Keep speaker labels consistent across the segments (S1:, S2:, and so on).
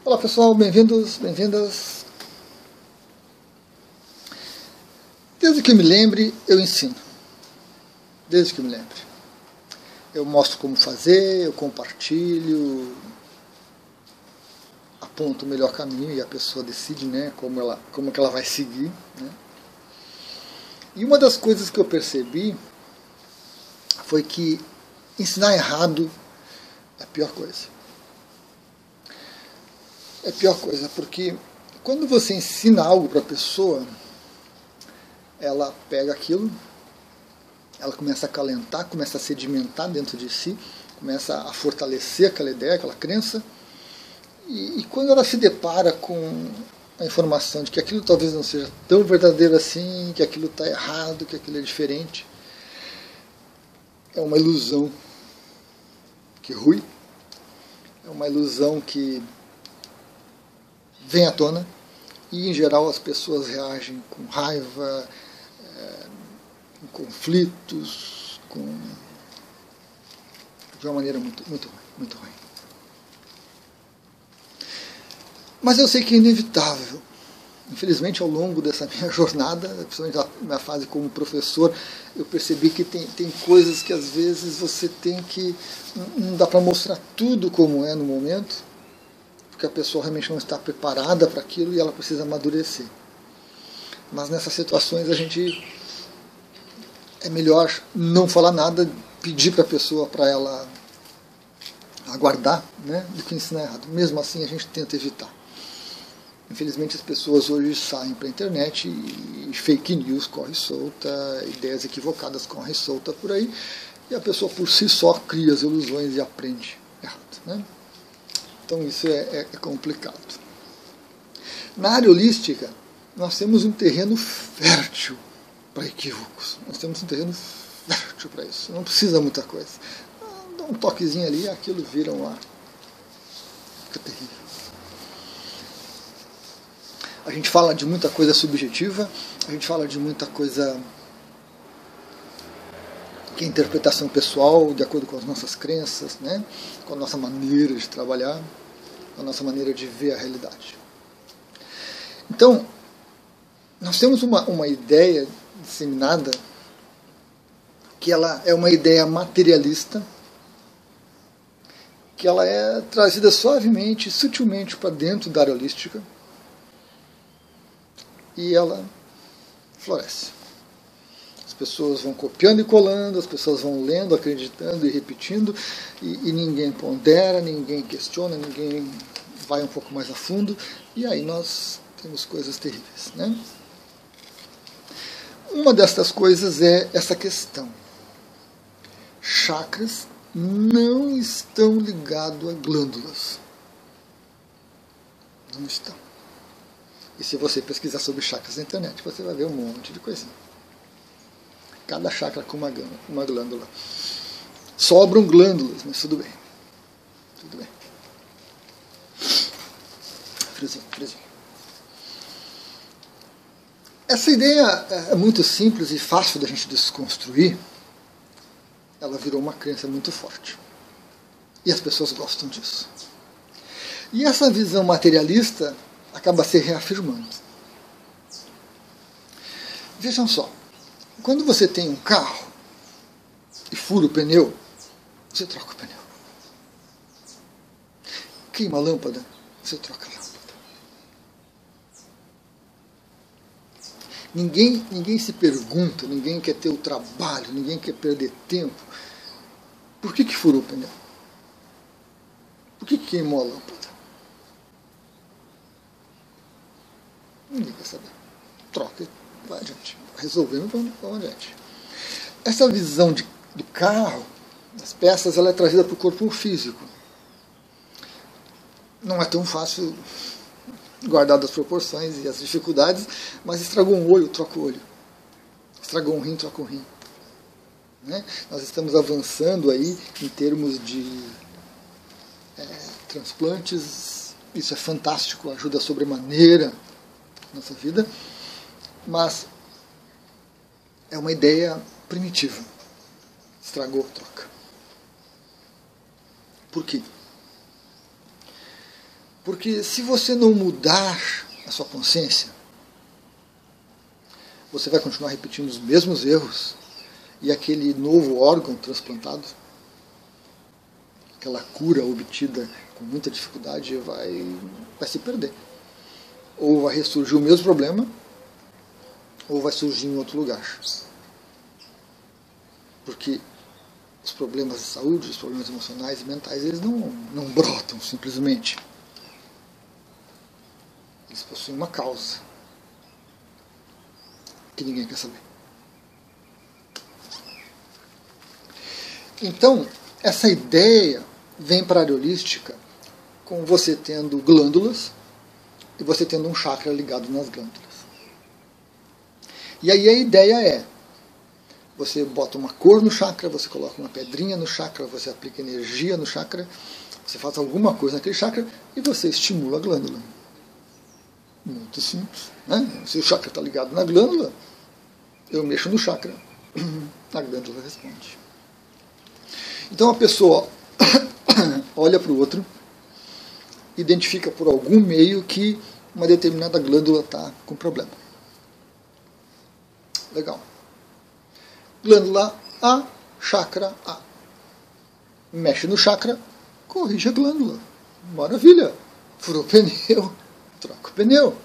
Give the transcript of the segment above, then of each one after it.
S1: Olá pessoal, bem-vindos, bem-vindas. Desde que eu me lembre, eu ensino. Desde que eu me lembre. Eu mostro como fazer, eu compartilho, aponto o melhor caminho e a pessoa decide, né, como que ela vai seguir. Né? E uma das coisas que eu percebi foi que ensinar errado é a pior coisa. É a pior coisa, porque quando você ensina algo para a pessoa, ela pega aquilo, ela começa a acalentar, começa a sedimentar dentro de si, começa a fortalecer aquela ideia, aquela crença, e quando ela se depara com a informação de que aquilo talvez não seja tão verdadeiro assim, que aquilo está errado, que aquilo é diferente, é uma ilusão que rui, é uma ilusão que vem à tona, e em geral as pessoas reagem com raiva, com conflitos, de uma maneira muito ruim, muito ruim. Mas eu sei que é inevitável. Infelizmente, ao longo dessa minha jornada, principalmente na minha fase como professor, eu percebi que tem coisas que às vezes você tem que... Não dá para mostrar tudo como é no momento, porque a pessoa realmente não está preparada para aquilo e ela precisa amadurecer. Mas nessas situações é melhor não falar nada, pedir para a pessoa para ela aguardar, né, do que ensinar errado. Mesmo assim a gente tenta evitar. Infelizmente as pessoas hoje saem para a internet e fake news corre solta, ideias equivocadas correm solta por aí, e a pessoa por si só cria as ilusões e aprende errado. Né? Então isso é complicado. Na área holística, nós temos um terreno fértil para equívocos. Nós temos um terreno fértil para isso. Não precisa muita coisa. Dá um toquezinho ali, aquilo vira um ar. Fica terrível. A gente fala de muita coisa subjetiva, a gente fala de muita coisa que é interpretação pessoal, de acordo com as nossas crenças, né? Com a nossa maneira de trabalhar, com a nossa maneira de ver a realidade. Então, nós temos uma ideia disseminada que ela é uma ideia materialista, que ela é trazida suavemente, sutilmente para dentro da área holística, e ela floresce. As pessoas vão copiando e colando, as pessoas vão lendo, acreditando e repetindo, e ninguém pondera, ninguém questiona, ninguém vai um pouco mais a fundo, e aí nós temos coisas terríveis. Né? Uma destas coisas é essa questão. Chakras não estão ligados a glândulas. Não estão. E se você pesquisar sobre chakras na internet, você vai ver um monte de coisinha. Cada chakra com uma glândula. Sobram glândulas, mas tudo bem. Tudo bem. Friozinho, friozinho. Essa ideia é muito simples e fácil da gente desconstruir. Ela virou uma crença muito forte. E as pessoas gostam disso. E essa visão materialista acaba se reafirmando. Vejam só. Quando você tem um carro e fura o pneu, você troca o pneu. Queima a lâmpada, você troca a lâmpada. Ninguém se pergunta, ninguém quer ter o trabalho, ninguém quer perder tempo. Por que furou o pneu? Por que queimou a lâmpada? Ninguém quer saber. Troca e vai adiante. Resolvemos, vamos adiante. Essa visão do carro, das peças, ela é trazida para o corpo físico. Não é tão fácil, guardado as proporções e as dificuldades, mas estragou um olho, troca o olho. Estragou um rim, troca o rim. Né? Nós estamos avançando aí em termos de transplantes. Isso é fantástico, ajuda sobremaneira na nossa vida, mas é uma ideia primitiva. Estragou, troca. Por quê? Porque se você não mudar a sua consciência, você vai continuar repetindo os mesmos erros e aquele novo órgão transplantado, aquela cura obtida com muita dificuldade, vai se perder. Ou vai ressurgir o mesmo problema, ou vai surgir em outro lugar. Porque os problemas de saúde, os problemas emocionais e mentais, eles não brotam simplesmente. Eles possuem uma causa que ninguém quer saber. Então, essa ideia vem para a área holística com você tendo glândulas e você tendo um chakra ligado nas glândulas. E aí a ideia é, você bota uma cor no chakra, você coloca uma pedrinha no chakra, você aplica energia no chakra, você faz alguma coisa naquele chakra e você estimula a glândula. Muito simples, né? Se o chakra está ligado na glândula, eu mexo no chakra, a glândula responde. Então a pessoa olha para o outro, identifica por algum meio que uma determinada glândula está com problema. Legal. Glândula A, chakra A. Mexe no chakra, corrige a glândula. Maravilha. Furou o pneu, troca o pneu.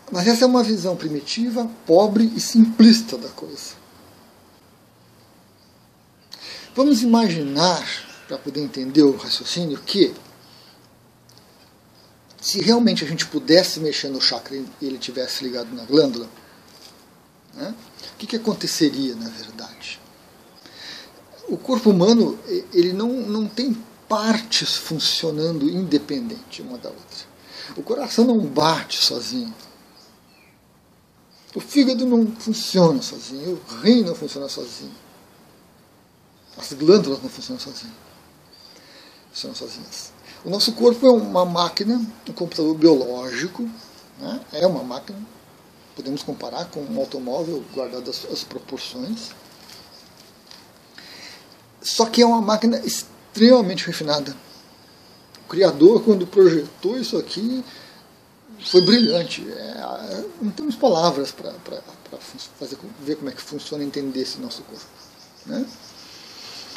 S1: Mas essa é uma visão primitiva, pobre e simplista da coisa. Vamos imaginar, para poder entender o raciocínio, que se realmente a gente pudesse mexer no chakra e ele tivesse ligado na glândula, né, o que aconteceria na verdade? O corpo humano ele não tem partes funcionando independente uma da outra. O coração não bate sozinho. O fígado não funciona sozinho, o rim não funciona sozinho. As glândulas não funcionam sozinhas. Funcionam sozinhas. O nosso corpo é uma máquina, um computador biológico, né? É uma máquina. Podemos comparar com um automóvel, guardado as proporções. Só que é uma máquina extremamente refinada. O criador, quando projetou isso aqui, foi brilhante. Não temos palavras para ver como é que funciona e entender esse nosso corpo, né?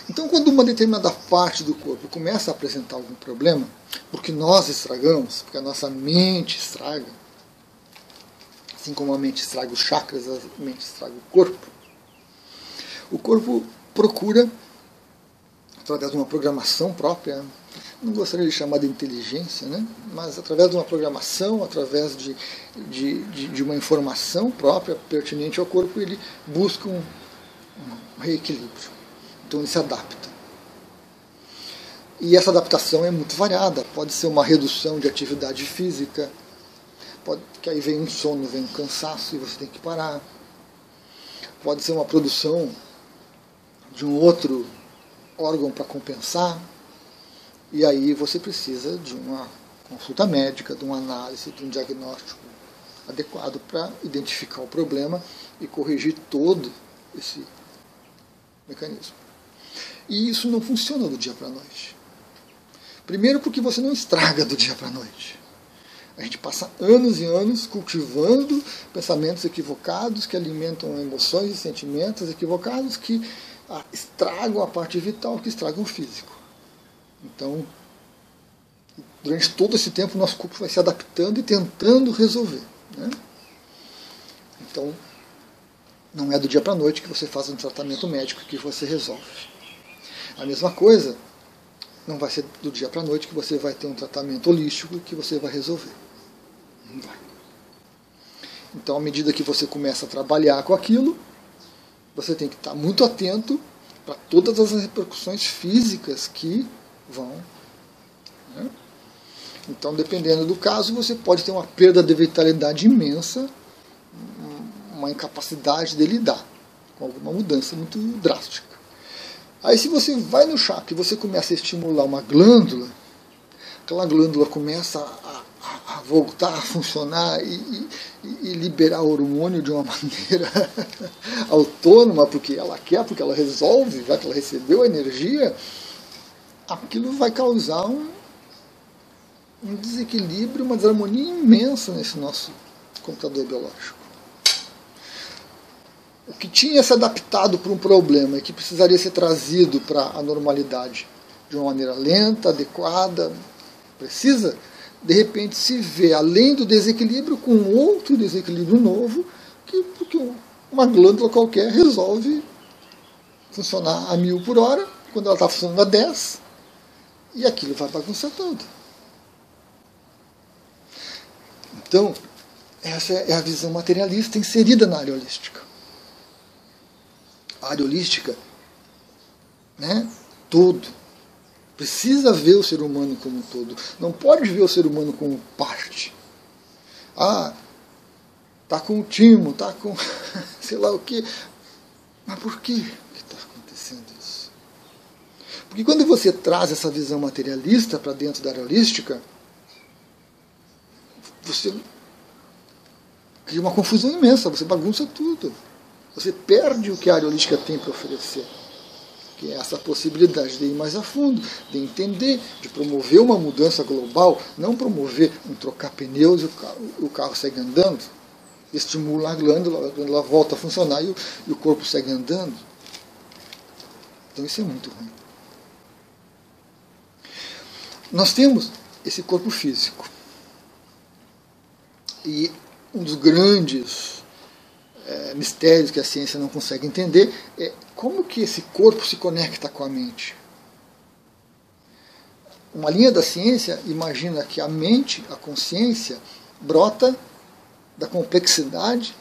S1: Então, quando uma determinada parte do corpo começa a apresentar algum problema, porque nós estragamos, porque a nossa mente estraga, assim como a mente estraga os chakras, a mente estraga o corpo procura, através de uma programação própria, não gostaria de chamar de inteligência, né? Mas através de uma programação, através de uma informação própria, pertinente ao corpo, ele busca um reequilíbrio. Então ele se adapta. E essa adaptação é muito variada. Pode ser uma redução de atividade física, que aí vem um sono, vem um cansaço e você tem que parar. Pode ser uma produção de um outro órgão para compensar. E aí você precisa de uma consulta médica, de uma análise, de um diagnóstico adequado para identificar o problema e corrigir todo esse mecanismo. E isso não funciona do dia para a noite. Primeiro porque você não estraga do dia para a noite. A gente passa anos e anos cultivando pensamentos equivocados que alimentam emoções e sentimentos equivocados que estragam a parte vital, que estragam o físico. Então, durante todo esse tempo, o nosso corpo vai se adaptando e tentando resolver, né? Então, não é do dia para a noite que você faz um tratamento médico que você resolve. A mesma coisa, não vai ser do dia para a noite que você vai ter um tratamento holístico que você vai resolver. Não vai. Então, à medida que você começa a trabalhar com aquilo, você tem que estar muito atento para todas as repercussões físicas que vão, né? Então, dependendo do caso, você pode ter uma perda de vitalidade imensa, uma incapacidade de lidar com alguma mudança muito drástica. Aí, se você vai no chakra e você começa a estimular uma glândula, aquela glândula começa a voltar a funcionar e liberar hormônio de uma maneira autônoma, porque ela quer, porque ela resolve, já que ela recebeu a energia, aquilo vai causar um desequilíbrio, uma desarmonia imensa nesse nosso computador biológico. O que tinha se adaptado para um problema e que precisaria ser trazido para a normalidade de uma maneira lenta, adequada, precisa, de repente se vê, além do desequilíbrio, com outro desequilíbrio novo, porque uma glândula qualquer resolve funcionar a 1000 por hora, quando ela está funcionando a 10, e aquilo vai bagunçar tudo. Então, essa é a visão materialista inserida na área holística. A área holística, né, todo, precisa ver o ser humano como um todo. Não pode ver o ser humano como parte. Ah, tá com o timo, tá com sei lá o quê. Mas por que está acontecendo isso? Porque quando você traz essa visão materialista para dentro da área holística, você cria uma confusão imensa, você bagunça tudo. Você perde o que a área holística tem para oferecer, que é essa possibilidade de ir mais a fundo, de entender, de promover uma mudança global, não promover um trocar pneus e o carro segue andando, estimula a glândula volta a funcionar e o corpo segue andando. Então isso é muito ruim. Nós temos esse corpo físico. E um dos grandes mistérios que a ciência não consegue entender é como que esse corpo se conecta com a mente. Uma linha da ciência imagina que a mente, a consciência, brota da complexidade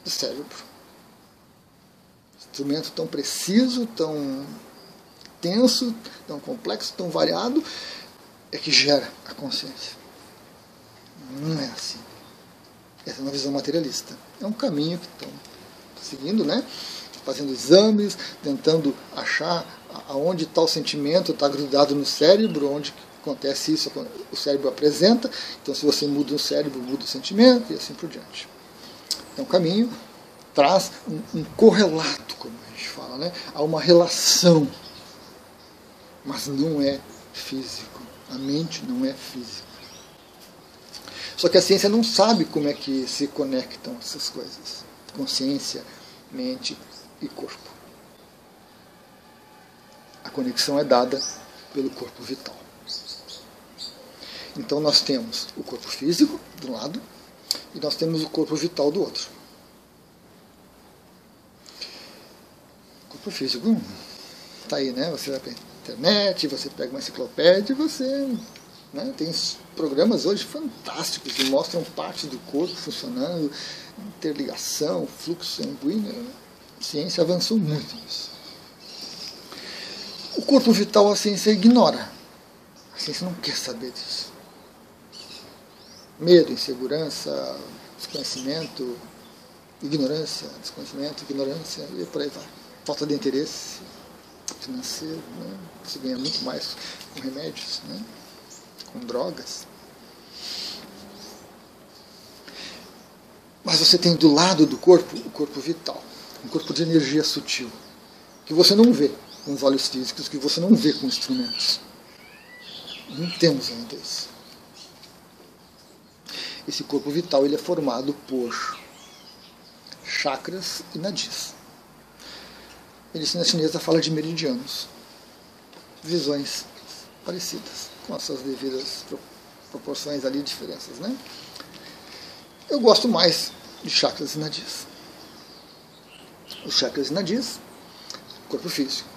S1: do cérebro. Instrumento tão preciso, tão tenso, tão complexo, tão variado, é que gera a consciência. Não é assim. Essa é uma visão materialista. É um caminho que estão seguindo, né? Fazendo exames, tentando achar aonde tal sentimento está grudado no cérebro, onde acontece isso, o cérebro apresenta. Então, se você muda o cérebro, muda o sentimento, e assim por diante. É um caminho, traz um correlato, como a gente fala, né? Há uma relação, mas não é físico. A mente não é física. Só que a ciência não sabe como é que se conectam essas coisas. Consciência, mente e corpo. A conexão é dada pelo corpo vital. Então nós temos o corpo físico, de um lado, e nós temos o corpo vital do outro. O corpo físico está aí, né? Você vai para a internet, você pega uma enciclopédia e você... né? Tem programas hoje fantásticos que mostram parte do corpo funcionando, interligação, fluxo sanguíneo. A ciência avançou muito nisso. O corpo vital a ciência ignora. A ciência não quer saber disso. Medo, insegurança, desconhecimento, ignorância, desconhecimento, ignorância, e por aí vai. Falta de interesse financeiro, né? Se ganha muito mais com remédios, né? Com drogas. Mas você tem do lado do corpo o corpo vital, um corpo de energia sutil, que você não vê com os olhos físicos, que você não vê com instrumentos. Não temos ainda isso. Esse corpo vital ele é formado por chakras e nadis. A medicina chinesa fala de meridianos, visões parecidas, com as suas devidas proporções ali, diferenças, né? Eu gosto mais de chakras e nadis. Os chakras e nadis, corpo físico.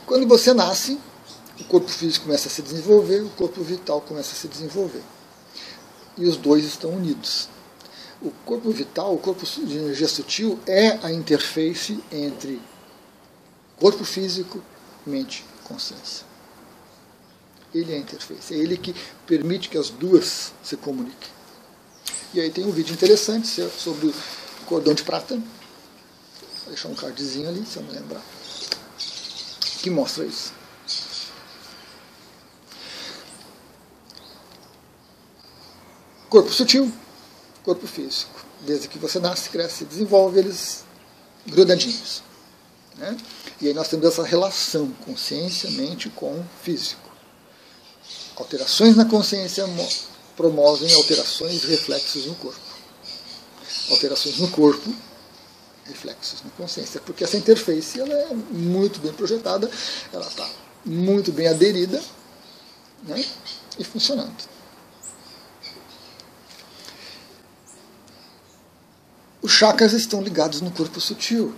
S1: Quando você nasce, o corpo físico começa a se desenvolver, o corpo vital começa a se desenvolver. E os dois estão unidos. O corpo vital, o corpo de energia sutil, é a interface entre corpo físico, mente e consciência. Ele é a interface, é ele que permite que as duas se comuniquem. E aí tem um vídeo interessante sobre o cordão de prata. Vou deixar um cardzinho ali, se eu me lembrar, que mostra isso. Corpo sutil, corpo físico. Desde que você nasce, cresce e desenvolve, eles grudadinhos, né? E aí nós temos essa relação consciência, mente com físico. Alterações na consciência promovem alterações e reflexos no corpo. Alterações no corpo, reflexos na consciência. Porque essa interface ela é muito bem projetada, ela está muito bem aderida, né, e funcionando. Os chakras estão ligados no corpo sutil,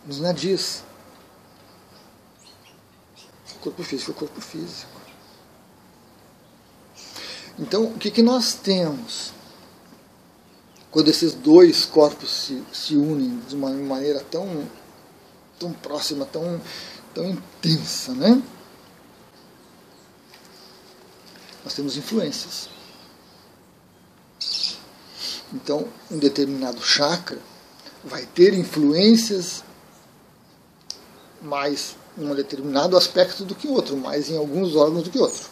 S1: nos nadis. O corpo físico é o corpo físico. Então, o que nós temos quando esses dois corpos se unem de uma maneira tão próxima, tão intensa, né? Nós temos influências. Então, um determinado chakra vai ter influências mais em um determinado aspecto do que outro, mais em alguns órgãos do que outro.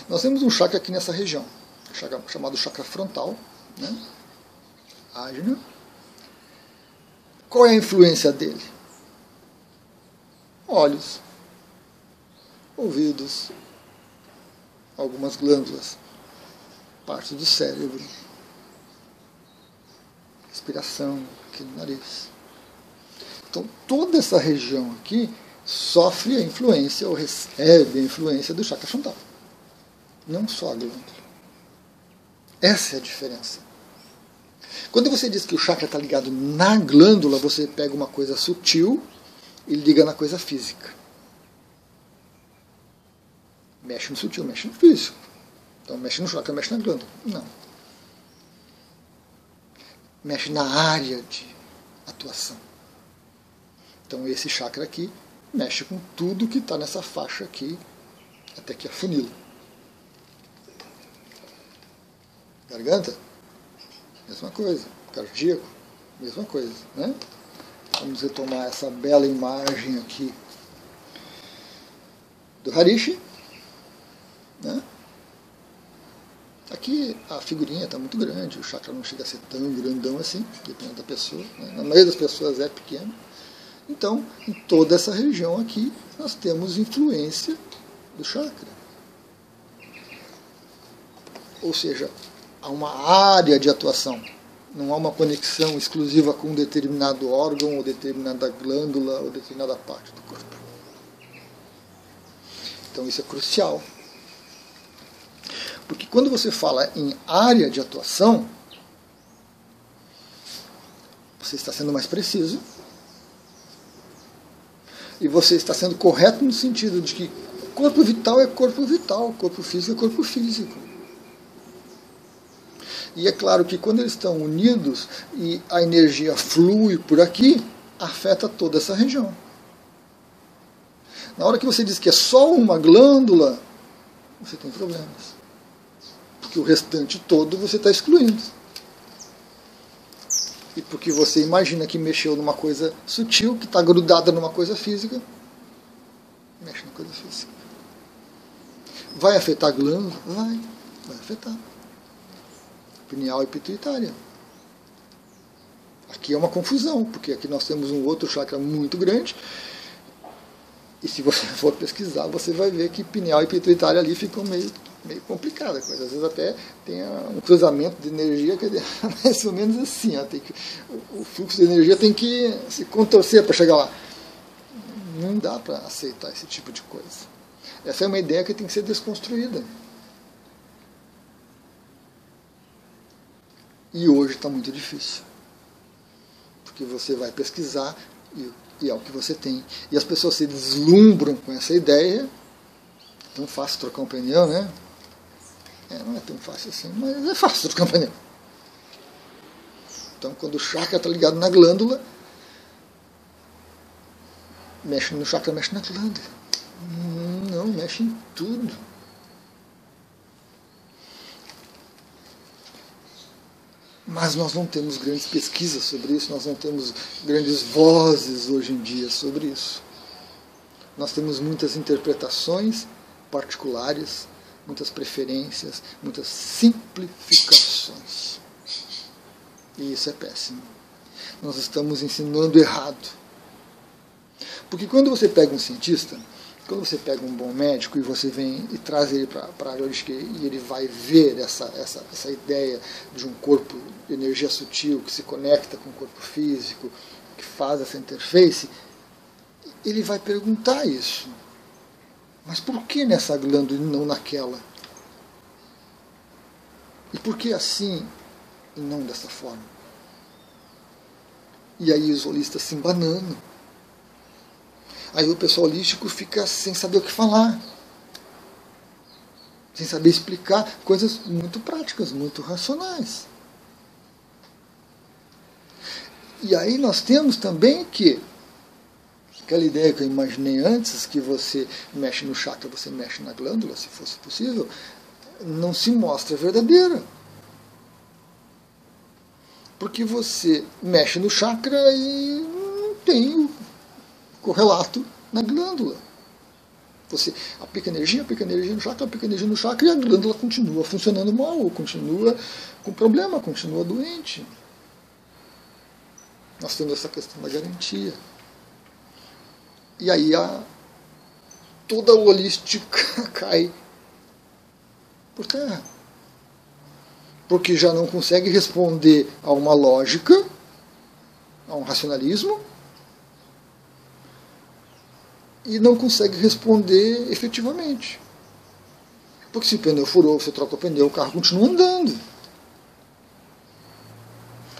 S1: Nós temos um chakra aqui nessa região, chamado chakra frontal, né? Ágina. Qual é a influência dele? Olhos, ouvidos, algumas glândulas, parte do cérebro, respiração, aqui no nariz. Então, toda essa região aqui sofre a influência, ou recebe a influência do chakra frontal. Não só a glândula. Essa é a diferença. Quando você diz que o chakra está ligado na glândula, você pega uma coisa sutil e liga na coisa física. Mexe no sutil, mexe no físico. Então, mexe no chakra, mexe na glândula. Não. Mexe na área de atuação. Então, esse chakra aqui mexe com tudo que está nessa faixa aqui, até que afunila. Garganta, mesma coisa. Cardíaco, mesma coisa, né? Vamos retomar essa bela imagem aqui do Harishi, né? Aqui a figurinha está muito grande, o chakra não chega a ser tão grandão assim, dependendo da pessoa, né? Na maioria das pessoas é pequeno. Então, em toda essa região aqui, nós temos influência do chakra. Ou seja, há uma área de atuação. Não há uma conexão exclusiva com um determinado órgão, ou determinada glândula, ou determinada parte do corpo. Então isso é crucial. Porque quando você fala em área de atuação, você está sendo mais preciso, e você está sendo correto no sentido de que corpo vital é corpo vital, corpo físico é corpo físico. E é claro que quando eles estão unidos e a energia flui por aqui, afeta toda essa região. Na hora que você diz que é só uma glândula, você tem problemas. Porque o restante todo você está excluindo. E porque você imagina que mexeu numa coisa sutil, que está grudada numa coisa física, mexe na coisa física. Vai afetar a glândula? Vai afetar. Pineal e pituitária. Aqui é uma confusão, porque aqui nós temos um outro chakra muito grande, e se você for pesquisar, você vai ver que pineal e pituitária ali ficam meio complicada a coisa. Às vezes até tem um cruzamento de energia que é mais ou menos assim, ó, o fluxo de energia tem que se contorcer para chegar lá. Não dá para aceitar esse tipo de coisa. Essa é uma ideia que tem que ser desconstruída. E hoje está muito difícil. Porque você vai pesquisar e é o que você tem. E as pessoas se deslumbram com essa ideia. É tão fácil trocar um pneu, né? Não é tão fácil assim, mas é fácil trocar um pneu. Então, quando o chakra está ligado na glândula, mexe no chakra, mexe na glândula. Não, mexe em tudo. Mas nós não temos grandes pesquisas sobre isso, nós não temos grandes vozes hoje em dia sobre isso. Nós temos muitas interpretações particulares, muitas preferências, muitas simplificações. E isso é péssimo. Nós estamos ensinando errado. Porque quando você pega um cientista Quando você pega um bom médico e você vem e traz ele para a área holística e ele vai ver essa ideia de um corpo de energia sutil que se conecta com o corpo físico, que faz essa interface, ele vai perguntar isso. Mas por que nessa glândula e não naquela? E por que assim e não dessa forma? E aí os holistas se embananam. Aí o pessoal holístico fica sem saber o que falar, sem saber explicar coisas muito práticas, muito racionais. E aí nós temos também que aquela ideia que eu imaginei antes, que você mexe no chakra, você mexe na glândula, se fosse possível, não se mostra verdadeira. Porque você mexe no chakra e não tem o correlato na glândula. Você aplica energia no chakra, aplica energia no chakra e a glândula continua funcionando mal, ou continua com problema, continua doente. Nós temos essa questão da garantia. E aí toda a holística cai por terra. Porque já não consegue responder a uma lógica, a um racionalismo, e não consegue responder efetivamente. Porque se o pneu furou, você troca o pneu, o carro continua andando.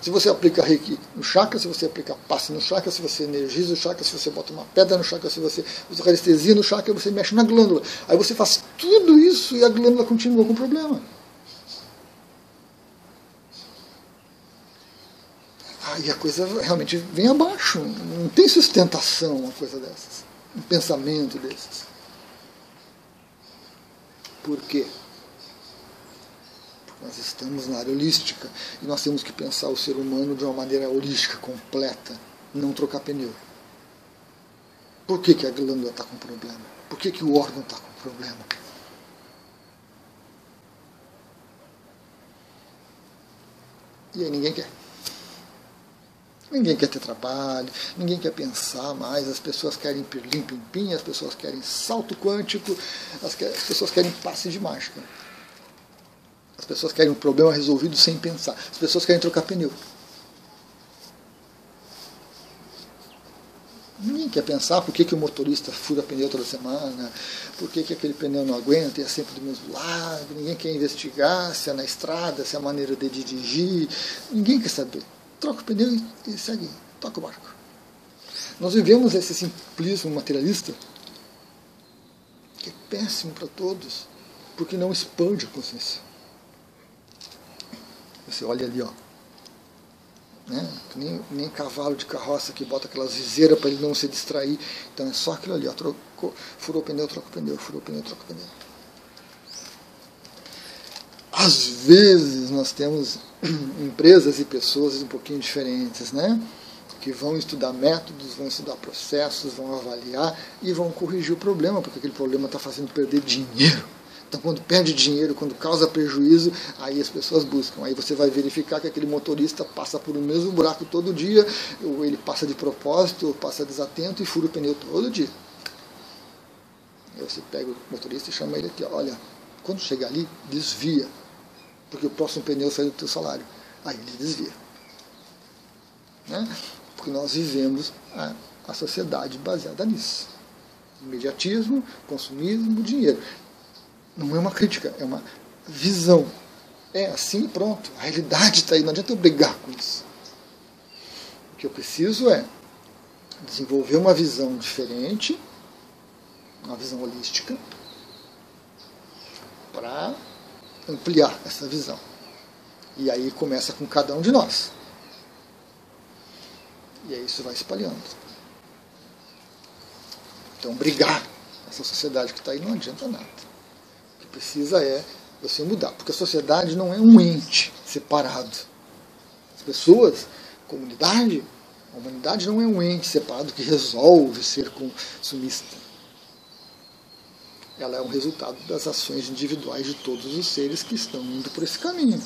S1: Se você aplica reiki no chakra, se você aplica passe no chakra, se você energiza o chakra, se você bota uma pedra no chakra, se você usa anestesia no chakra, você mexe na glândula. Aí você faz tudo isso e a glândula continua com problema. E a coisa realmente vem abaixo. Não tem sustentação uma coisa dessas. Um pensamento desses. Por quê? Porque nós estamos na área holística e nós temos que pensar o ser humano de uma maneira holística, completa, não trocar pneu. Por que a glândula está com problema? Por que o órgão está com problema? E aí ninguém quer. Ninguém quer ter trabalho, ninguém quer pensar mais, as pessoas querem pirlim-pim-pim, as pessoas querem salto quântico, as pessoas querem passe de mágica. As pessoas querem um problema resolvido sem pensar. As pessoas querem trocar pneu. Ninguém quer pensar por que o motorista fura pneu toda semana, por que aquele pneu não aguenta e é sempre do mesmo lado. Ninguém quer investigar se é na estrada, se é a maneira de dirigir. Ninguém quer saber. Troca o pneu e segue, toca o barco. Nós vivemos esse simplismo materialista que é péssimo para todos, porque não expande a consciência. Você olha ali, ó, né? Nem cavalo de carroça que bota aquelas viseiras para ele não se distrair. Então é só aquilo ali, ó, furou o pneu, troca o pneu, furou o pneu, troca o pneu. Às vezes nós temos empresas e pessoas um pouquinho diferentes, né? Que vão estudar métodos, vão estudar processos, vão avaliar e vão corrigir o problema, porque aquele problema está fazendo perder dinheiro. Então, quando perde dinheiro, quando causa prejuízo, aí as pessoas buscam. Aí você vai verificar que aquele motorista passa por um mesmo buraco todo dia, ou ele passa de propósito, ou passa desatento e fura o pneu todo dia. Aí você pega o motorista e chama ele aqui, olha, quando chegar ali, desvia, porque o próximo pneu sai do teu salário. Aí ele desvia. Né? Porque nós vivemos a sociedade baseada nisso. Imediatismo, consumismo, dinheiro. Não é uma crítica, é uma visão. É assim e pronto. A realidade está aí, não adianta eu brigar com isso. O que eu preciso é desenvolver uma visão diferente, uma visão holística, para ampliar essa visão. E aí começa com cada um de nós. E aí isso vai espalhando. Então brigar essa sociedade que está aí não adianta nada. O que precisa é você mudar. Porque a sociedade não é um ente separado. As pessoas, a humanidade não é um ente separado que resolve ser consumista. Ela é um resultado das ações individuais de todos os seres que estão indo por esse caminho.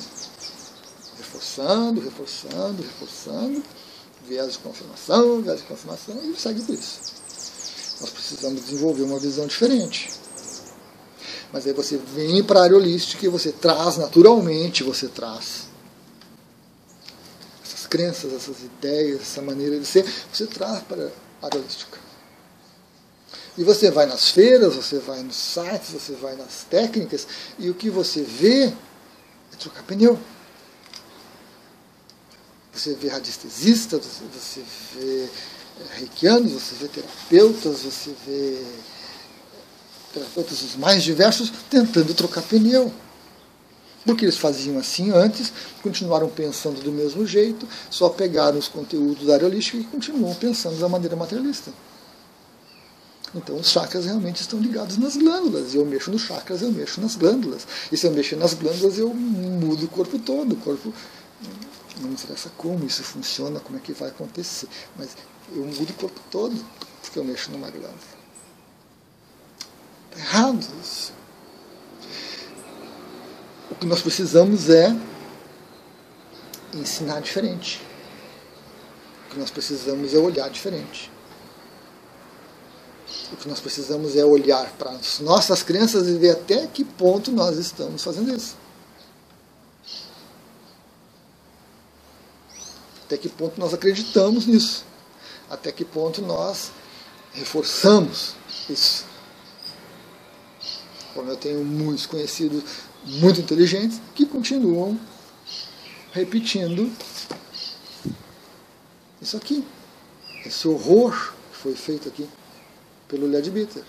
S1: Reforçando, viés de confirmação, e segue por isso. Nós precisamos desenvolver uma visão diferente. Mas aí você vem para a área holística e você traz, naturalmente, você traz essas crenças, essas ideias, essa maneira de ser, você traz para a área holística. E você vai nas feiras, você vai nos sites, você vai nas técnicas, e o que você vê é trocar pneu. Você vê radiestesistas, você vê reikianos, você vê terapeutas, você vê terapeutas os mais diversos tentando trocar pneu. Porque eles faziam assim antes, continuaram pensando do mesmo jeito, só pegaram os conteúdos da área holística e continuam pensando da maneira materialista. Então os chakras realmente estão ligados nas glândulas. E eu mexo nos chakras, eu mexo nas glândulas. E se eu mexer nas glândulas, eu mudo o corpo todo. O corpo não me interessa como isso funciona, como é que vai acontecer. Mas eu mudo o corpo todo, porque eu mexo numa glândula. Está errado isso. O que nós precisamos é ensinar diferente. O que nós precisamos é olhar diferente. O que nós precisamos é olhar para as nossas crenças e ver até que ponto nós estamos fazendo isso. Até que ponto nós acreditamos nisso. Até que ponto nós reforçamos isso. Como eu tenho muitos conhecidos muito inteligentes que continuam repetindo isso aqui. Esse horror que foi feito aqui pelo Leadbeater.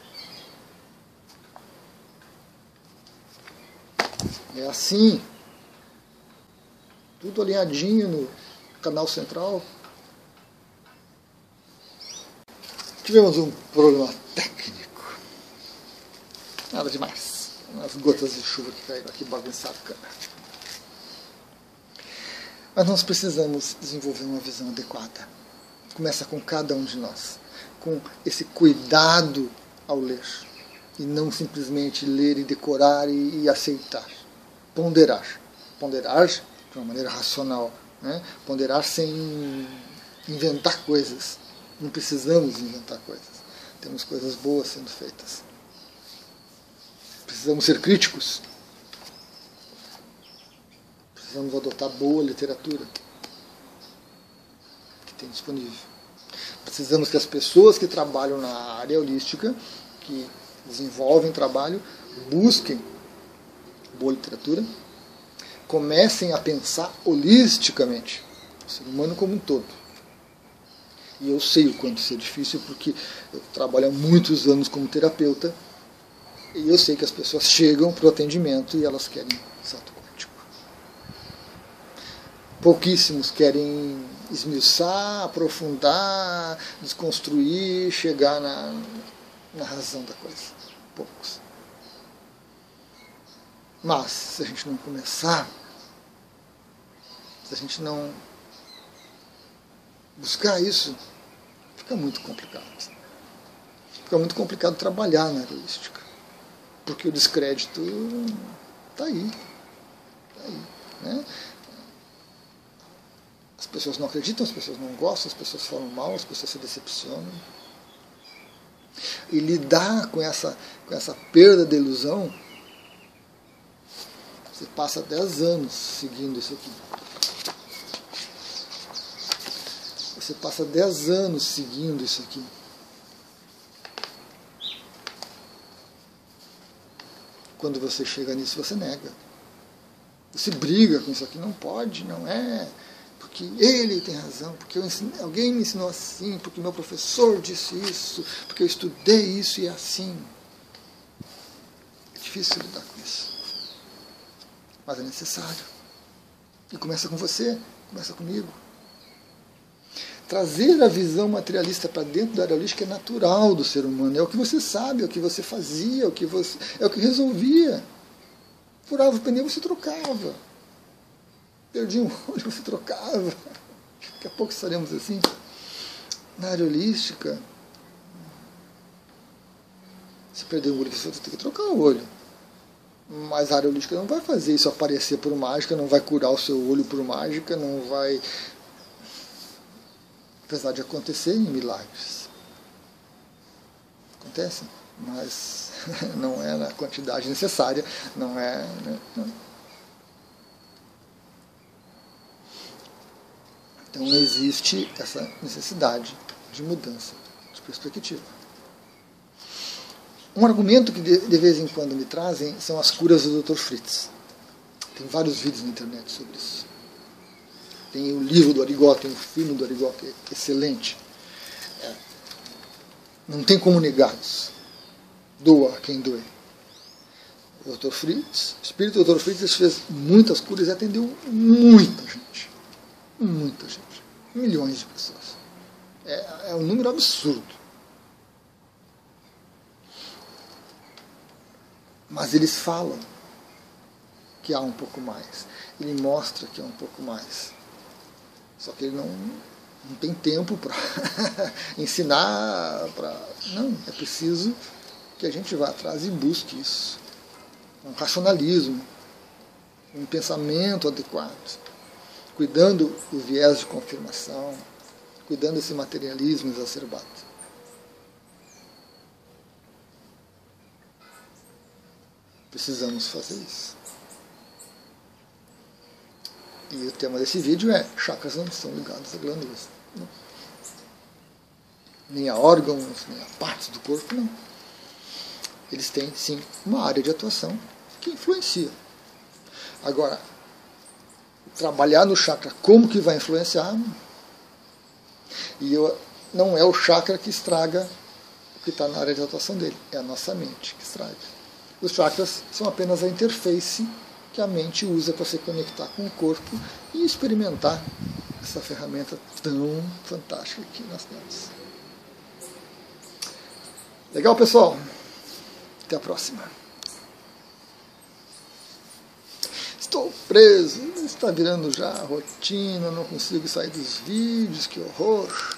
S1: É assim, tudo alinhadinho no canal central. Tivemos um problema técnico. Nada demais. Umas gotas de chuva que caíram aqui, bagunçaram a câmera. Mas nós precisamos desenvolver uma visão adequada. Começa com cada um de nós. Com esse cuidado ao ler. E não simplesmente ler e decorar e aceitar. Ponderar. Ponderar de uma maneira racional. Né? Ponderar sem inventar coisas. Não precisamos inventar coisas. Temos coisas boas sendo feitas. Precisamos ser críticos. Precisamos adotar boa literatura que tem disponível. Precisamos que as pessoas que trabalham na área holística, que desenvolvem trabalho, busquem boa literatura, comecem a pensar holisticamente, o ser humano como um todo. E eu sei o quanto isso é difícil, porque eu trabalho há muitos anos como terapeuta, e eu sei que as pessoas chegam para o atendimento e elas querem salto quântico. Pouquíssimos querem esmiuçar, aprofundar, desconstruir, chegar na razão da coisa. Poucos. Mas, se a gente não começar, se a gente não buscar isso, fica muito complicado. Fica muito complicado trabalhar na área holística. Porque o descrédito está aí. Tá aí, né? As pessoas não acreditam, as pessoas não gostam, as pessoas falam mal, as pessoas se decepcionam. E lidar com essa perda de ilusão, você passa 10 anos seguindo isso aqui. Você passa 10 anos seguindo isso aqui. Quando você chega nisso, você nega. Você briga com isso aqui, não pode, não é... porque ele tem razão, porque alguém me ensinou assim, porque meu professor disse isso, porque eu estudei isso e é assim. É difícil lidar com isso. Mas é necessário. E começa com você, começa comigo. Trazer a visão materialista para dentro da área holística é natural do ser humano. É o que você sabe, é o que você fazia, é o que resolvia. Furava o pneu, você trocava. Perdia um olho, você trocava. Daqui a pouco estaremos assim. Na área holística, se perder o olho, você vai ter que trocar o olho. Mas a área holística não vai fazer isso aparecer por mágica, não vai curar o seu olho por mágica, não vai... Apesar de acontecer em milagres. Acontecem, mas não é na quantidade necessária, não é... Não. Então existe essa necessidade de mudança de perspectiva. Um argumento que de vez em quando me trazem são as curas do Dr. Fritz. Tem vários vídeos na internet sobre isso. Tem o livro do Arigoto, tem o filme do Arigoto, que é excelente. Não tem como negar isso. Doa a quem doer. O Dr. Fritz, o espírito do Dr. Fritz fez muitas curas e atendeu muita gente. Muita gente. Milhões de pessoas. É um número absurdo. Mas eles falam que há um pouco mais. Ele mostra que há um pouco mais. Só que ele não tem tempo para ensinar. Não, é preciso que a gente vá atrás e busque isso. Um racionalismo, um pensamento adequado, cuidando do viés de confirmação, cuidando desse materialismo exacerbado. Precisamos fazer isso. E o tema desse vídeo é: chakras não são ligados a glândulas. Não. Nem a órgãos, nem a partes do corpo, não. Eles têm, sim, uma área de atuação que influencia. Agora, trabalhar no chakra como que vai influenciar, não é o chakra que estraga o que está na área de atuação dele, é a nossa mente que estraga. Os chakras são apenas a interface que a mente usa para se conectar com o corpo e experimentar essa ferramenta tão fantástica que nós temos. Legal, pessoal? Até a próxima. Estou preso, está virando já rotina, não consigo sair dos vídeos, que horror.